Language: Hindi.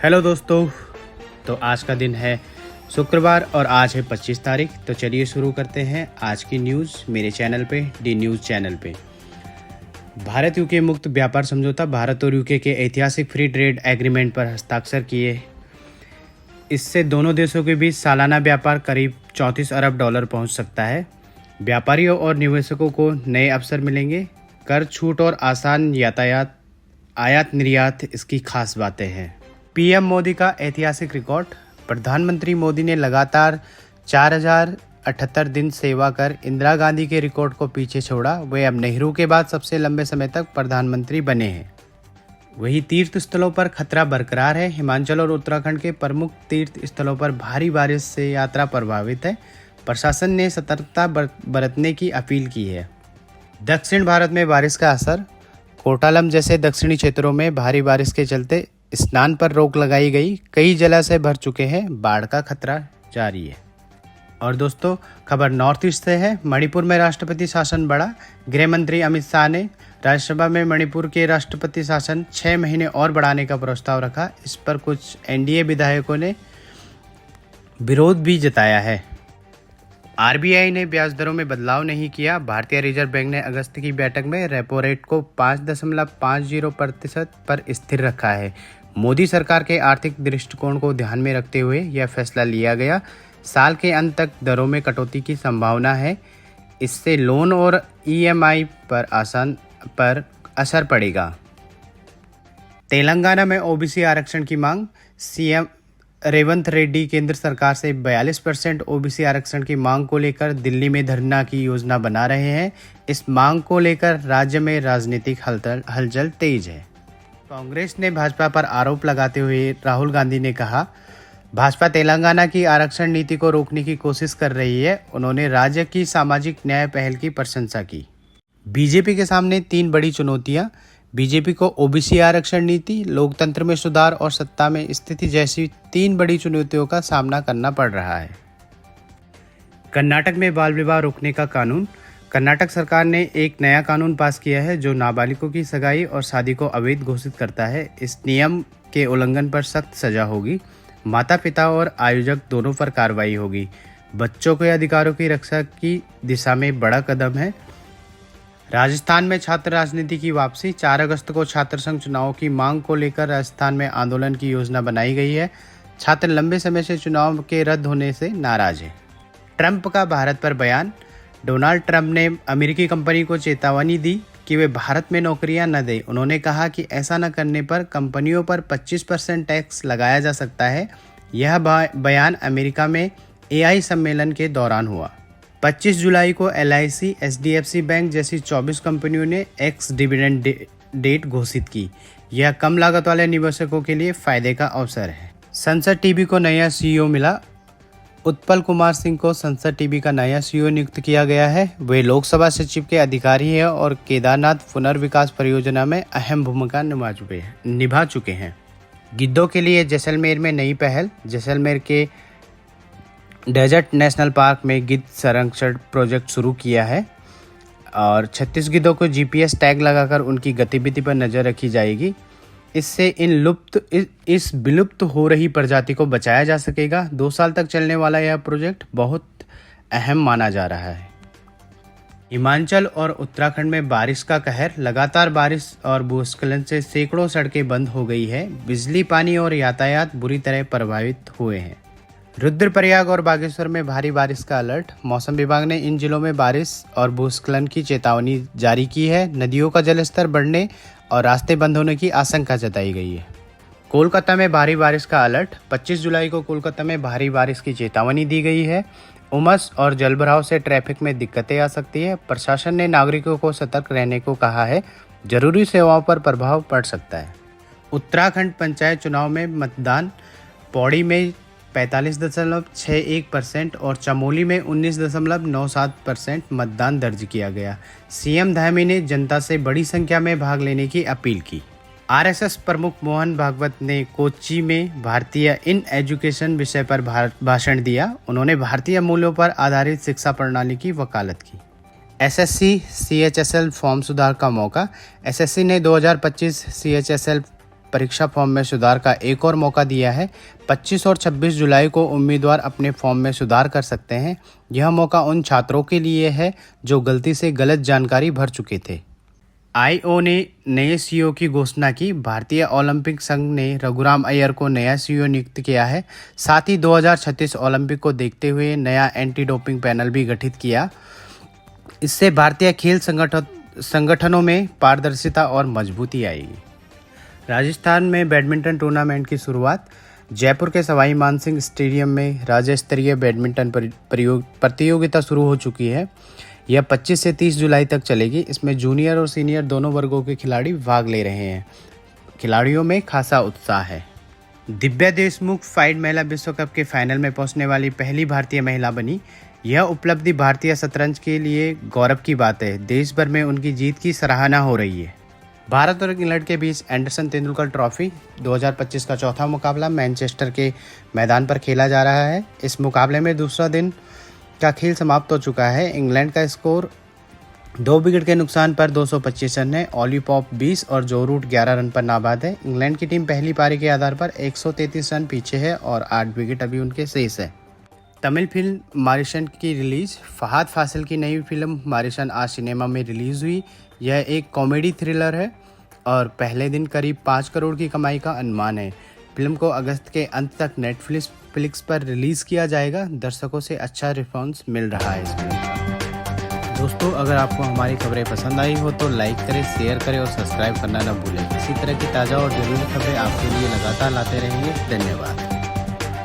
हेलो दोस्तों। तो आज का दिन है शुक्रवार और आज है 25 तारीख। तो चलिए शुरू करते हैं आज की न्यूज़ मेरे चैनल पे, डी न्यूज़ चैनल पे। भारत यूके मुक्त व्यापार समझौता। भारत और यूके के ऐतिहासिक फ्री ट्रेड एग्रीमेंट पर हस्ताक्षर किए। इससे दोनों देशों के बीच सालाना व्यापार करीब 34 अरब डॉलर पहुंच सकता है। व्यापारियों और निवेशकों को नए अवसर मिलेंगे। कर छूट और आसान यातायात, आयात निर्यात इसकी खास बातें हैं। पीएम मोदी का ऐतिहासिक रिकॉर्ड। प्रधानमंत्री मोदी ने लगातार 4078 दिन सेवा कर इंदिरा गांधी के रिकॉर्ड को पीछे छोड़ा। वे अब नेहरू के बाद सबसे लंबे समय तक प्रधानमंत्री बने हैं। वहीं तीर्थ स्थलों पर खतरा बरकरार है। हिमाचल और उत्तराखंड के प्रमुख तीर्थ स्थलों पर भारी बारिश से यात्रा प्रभावित है। प्रशासन ने सतर्कता बरतने की अपील की है। दक्षिण भारत में बारिश का असर। कोटालम जैसे दक्षिणी क्षेत्रों में भारी बारिश के चलते स्नान पर रोक लगाई गई। कई जलाशय भर चुके हैं। बाढ़ का खतरा जारी है। और दोस्तों, खबर नॉर्थ ईस्ट से है। मणिपुर में राष्ट्रपति शासन बढ़ा। गृह मंत्री अमित शाह ने राज्यसभा में मणिपुर के राष्ट्रपति शासन 6 महीने और बढ़ाने का प्रस्ताव रखा। इस पर कुछ एनडीए विधायकों ने विरोध भी जताया है। आरबीआई ने ब्याज दरों में बदलाव नहीं किया। भारतीय रिजर्व बैंक ने अगस्त की बैठक में रेपो रेट को 5.50% पर स्थिर रखा है। मोदी सरकार के आर्थिक दृष्टिकोण को ध्यान में रखते हुए यह फैसला लिया गया। साल के अंत तक दरों में कटौती की संभावना है। इससे लोन और ईएमआई पर असर पड़ेगा। तेलंगाना में ओबीसी आरक्षण की मांग। सीएम रेवंत रेड्डी केंद्र सरकार से 42% ओबीसी आरक्षण की मांग को लेकर दिल्ली में धरना की योजना बना रहे हैं। इस मांग को लेकर राज्य में राजनीतिक हलचल तेज है। कांग्रेस ने भाजपा पर आरोप लगाते हुए राहुल गांधी ने कहा, भाजपा तेलंगाना की आरक्षण नीति को रोकने की कोशिश कर रही है। उन्होंने राज्य की सामाजिक न्याय पहल की प्रशंसा की। बीजेपी के सामने 3 बड़ी चुनौतियां। बीजेपी को ओबीसी आरक्षण नीति, लोकतंत्र में सुधार और सत्ता में स्थिति जैसी 3 बड़ी चुनौतियों का सामना करना पड़ रहा है। कर्नाटक में बाल विवाह रोकने का कानून। कर्नाटक सरकार ने एक नया कानून पास किया है जो नाबालिगों की सगाई और शादी को अवैध घोषित करता है। इस नियम के उल्लंघन पर सख्त सजा होगी। माता पिता और आयोजक दोनों पर कार्रवाई होगी। बच्चों के अधिकारों की रक्षा की दिशा में बड़ा कदम है। राजस्थान में छात्र राजनीति की वापसी। 4 अगस्त को छात्र संघ चुनाव की मांग को लेकर राजस्थान में आंदोलन की योजना बनाई गई है। छात्र लंबे समय से चुनाव के रद्द होने से नाराज हैं। ट्रंप का भारत पर बयान। डोनाल्ड ट्रंप ने अमेरिकी कंपनी को चेतावनी दी कि वे भारत में नौकरियां न दें। उन्होंने कहा कि ऐसा न करने पर कंपनियों पर 25% टैक्स लगाया जा सकता है। यह बयान अमेरिका में एआई सम्मेलन के दौरान हुआ। 25 जुलाई को एलआईसी, एचडीएफसी बैंक जैसी 24 कंपनियों ने एक्स डिविडेंड डेट घोषित की। यह कम लागत वाले निवेशकों के लिए फायदे का अवसर है। संसद टीवी को नया सीईओ मिला। उत्पल कुमार सिंह को संसद टीवी का नया सीईओ नियुक्त किया गया है। वे लोकसभा सचिव के अधिकारी हैं और केदारनाथ पुनर्विकास परियोजना में अहम भूमिका निभा चुके हैं। गिद्धों के लिए जैसलमेर में नई पहल। जैसलमेर के डेजर्ट नेशनल पार्क में गिद्ध संरक्षण प्रोजेक्ट शुरू किया है और 36 गिद्धों को जीपीएस टैग लगाकर उनकी गतिविधि पर नजर रखी जाएगी। इससे इस विलुप्त हो रही प्रजाति को बचाया जा सकेगा। 2 साल तक चलने वाला यह प्रोजेक्ट बहुत अहम माना जा रहा है। हिमाचल और उत्तराखंड में बारिश का कहर। लगातार बारिश और भूस्खलन से सैकड़ों सड़कें बंद हो गई है। बिजली, पानी और यातायात बुरी तरह प्रभावित हुए हैं। रुद्रप्रयाग और बागेश्वर में भारी बारिश का अलर्ट। मौसम विभाग ने इन जिलों में बारिश और भूस्खलन की चेतावनी जारी की है। नदियों का जलस्तर बढ़ने और रास्ते बंद होने की आशंका जताई गई है। कोलकाता में भारी बारिश का अलर्ट। 25 जुलाई को कोलकाता में भारी बारिश की चेतावनी दी गई है। उमस और जलभराव से ट्रैफिक में दिक्कतें आ सकती है। प्रशासन ने नागरिकों को सतर्क रहने को कहा है। जरूरी सेवाओं पर प्रभाव पड़ सकता है। उत्तराखंड पंचायत चुनाव में मतदान। पौड़ी में 45.61% और चमोली में 19.97% मतदान दर्ज किया गया। सीएम धामी ने जनता से बड़ी संख्या में भाग लेने की अपील की। आरएसएस प्रमुख मोहन भागवत ने कोच्चि में भारतीय इन एजुकेशन विषय पर भाषण दिया। उन्होंने भारतीय मूल्यों पर आधारित शिक्षा प्रणाली की वकालत की। एसएससी CHSL फॉर्म सुधार का मौका। एसएससी ने 2025 CHSL परीक्षा फॉर्म में सुधार का एक और मौका दिया है। 25 और 26 जुलाई को उम्मीदवार अपने फॉर्म में सुधार कर सकते हैं। यह मौका उन छात्रों के लिए है जो गलती से गलत जानकारी भर चुके थे। आईओ ने नए सीईओ की घोषणा की। भारतीय ओलंपिक संघ ने रघुराम अय्यर को नया सीईओ नियुक्त किया है। साथ ही 2036 ओलंपिक को देखते हुए नया एंटी डोपिंग पैनल भी गठित किया। इससे भारतीय खेल संगठनों में पारदर्शिता और मजबूती आएगी। राजस्थान में बैडमिंटन टूर्नामेंट की शुरुआत। जयपुर के सवाई मानसिंह स्टेडियम में राज्य स्तरीय बैडमिंटन प्रतियोगिता शुरू हो चुकी है। यह 25 से 30 जुलाई तक चलेगी। इसमें जूनियर और सीनियर दोनों वर्गों के खिलाड़ी भाग ले रहे हैं। खिलाड़ियों में खासा उत्साह है। दिव्या देशमुख फाइड महिला विश्व कप के फाइनल में पहुंचने वाली पहली भारतीय महिला बनी। यह उपलब्धि भारतीय शतरंज के लिए गौरव की बात है। देश भर में उनकी जीत की सराहना हो रही है। भारत और इंग्लैंड के बीच एंडरसन तेंदुलकर ट्रॉफी 2025 का चौथा मुकाबला मैनचेस्टर के मैदान पर खेला जा रहा है। इस मुकाबले में दूसरा दिन का खेल समाप्त हो चुका है। इंग्लैंड का स्कोर 2 विकेट के नुकसान पर 225 रन है। ऑली पॉप 20 और जो रूट 11 रन पर नाबाद है। इंग्लैंड की टीम पहली पारी के आधार पर 133 रन पीछे है और 8 विकेट अभी उनके शेष है। तमिल फिल्म मारिशन की रिलीज। फहाद फासिल की नई फिल्म मारिशन आज सिनेमा में रिलीज हुई। यह एक कॉमेडी थ्रिलर है और पहले दिन करीब 5 करोड़ की कमाई का अनुमान है। फिल्म को अगस्त के अंत तक नेटफ्लिक्स पर रिलीज़ किया जाएगा। दर्शकों से अच्छा रिस्पॉन्स मिल रहा है इस फिल्म का। दोस्तों, अगर आपको हमारी खबरें पसंद आई हो तो लाइक करें, शेयर करें और सब्सक्राइब करना न भूलें। इसी तरह की ताज़ा और ज़रूरी खबरें आपके लिए लगातार लाते रहेंगे। धन्यवाद।